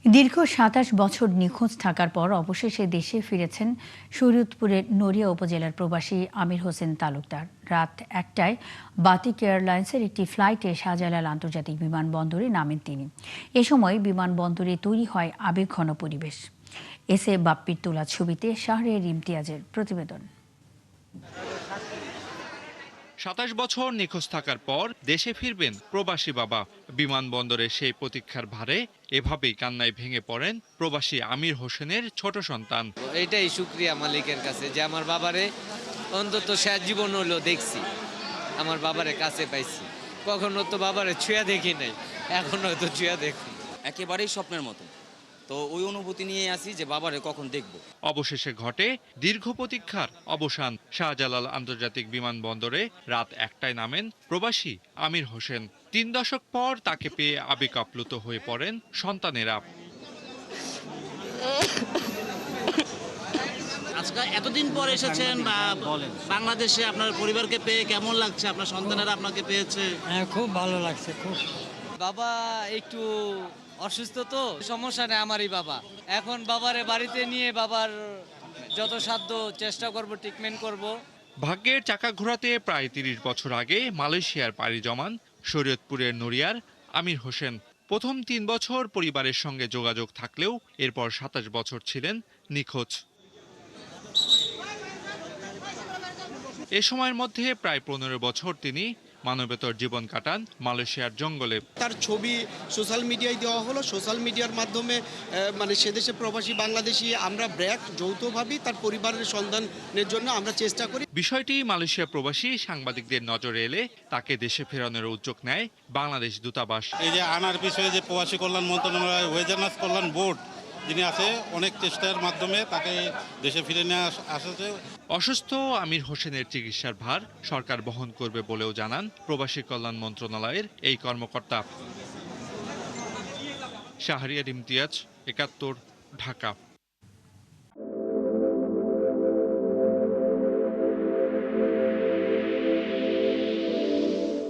দীর্ঘ ২৭ বছর নিখোঁজ থাকার পর অবশেষে দেশে ফিরেছেন শরীয়তপুরের নড়িয়া উপজেলার প্রবাসী আমির হোসেন তালুকদার। রাত ১টায় বাতিক এয়ারলাইন্সের একটি ফ্লাইটে শাহজালাল আন্তর্জাতিক বিমানবন্দরে নামেন তিনি। এ সময় বিমানবন্দরে তৈরি হয় আবেগঘন পরিবেশ। এস এ বাপ্পির তোলা ছবিতে শাহরিয়ার ইমতিয়াজের প্রতিবেদন। ২৭ বছর নিখোঁজ থাকার পর দেশে ফিরবেন প্রবাসী বাবা। বিমানবন্দরে সেই প্রতীক্ষার ভারে এভাবেই কান্নায় ভেঙে পড়েন প্রবাসী আমির হোসেনের ছোট সন্তান। এটাই শুকরিয়া মালিকের কাছে যে আমার বাবারে অন্তত শেষ জীবন হলো দেখছি, আমার বাবারে কাছে পাইছি। কখনো তো বাবারে ছুঁয়া দেখি নাই, এখন হয়তো ছুঁয়া দেখি। একেবারেই স্বপ্নের মতো। তো ওই অনুভূতি নিয়ে আসি যে বাবারে কখন দেখব। অবশেষে ঘটে দীর্ঘ প্রতীক্ষার অবসান। শাহজালাল আন্তর্জাতিক বিমানবন্দরে রাত ১টায় নামেন প্রবাসী আমির হোসেন। ৩ দশক পর তাকে পেয়ে আবেগ আপ্লুত হয়ে পড়েন সন্তানেরা। আজকে এতদিন পর এসেছেন বাংলাদেশে, আপনার পরিবারকে পেয়ে কেমন লাগছে? আপনার সন্তানেরা আপনাকে পেয়েছে? হ্যাঁ, খুব ভালো লাগছে, খুব। বাবা একটু অসুস্থ, তো সমস্যা নেই, আমারই বাবা। এখন বাবারে বাড়িতে নিয়ে বাবার যত সাধ্য চেষ্টা করব, ট্রিটমেন্ট করব। ভাগ্যের চাকা ঘোরাতে প্রায় ৩০ বছর আগে মালয়েশিয়ার পাড়ি জমান শরীয়তপুরের নড়িয়ার আমির হোসেন। প্রথম ৩ বছর পরিবারের সঙ্গে যোগাযোগ থাকলেও এরপর ২৭ বছর ছিলেন নিখোঁজ। এ সময়ের মধ্যে প্রায় ১৫ বছর তিনি মানবেতর জীবন কাটান মালয়েশিয়ার জঙ্গলে। তার ছবি সোশ্যাল মিডিয়ায় দেওয়া হলো। সোশ্যাল মিডিয়ার মাধ্যমে সে দেশে প্রবাসী বাংলাদেশি আমরা ব্র্যাক যৌথভাবেই তার পরিবারের সন্ধানের জন্য আমরা চেষ্টা করি। বিষয়টি মালয়েশিয়া প্রবাসী সাংবাদিকদের নজরে এলে তাকে দেশে ফেরানোর উদ্যোগ নেয় বাংলাদেশ দূতাবাস। এই যে আনার বিষয়ে যে প্রবাসী কল্যাণ মন্ত্রণালয় ওয়েজার্নাস কল্যাণ বোর্ড যিনি আছে, অনেক চেষ্টার মাধ্যমে তাকে দেশে ফিরে নিয়ে আসছে। অসুস্থ আমির হোসেনের চিকিৎসার ভার সরকার বহন করবে বলেও জানান প্রবাসী কল্যাণ মন্ত্রণালয়ের এই কর্মকর্তা। শাহরিয়ার ইমতিয়াজ, ৭১, ঢাকা।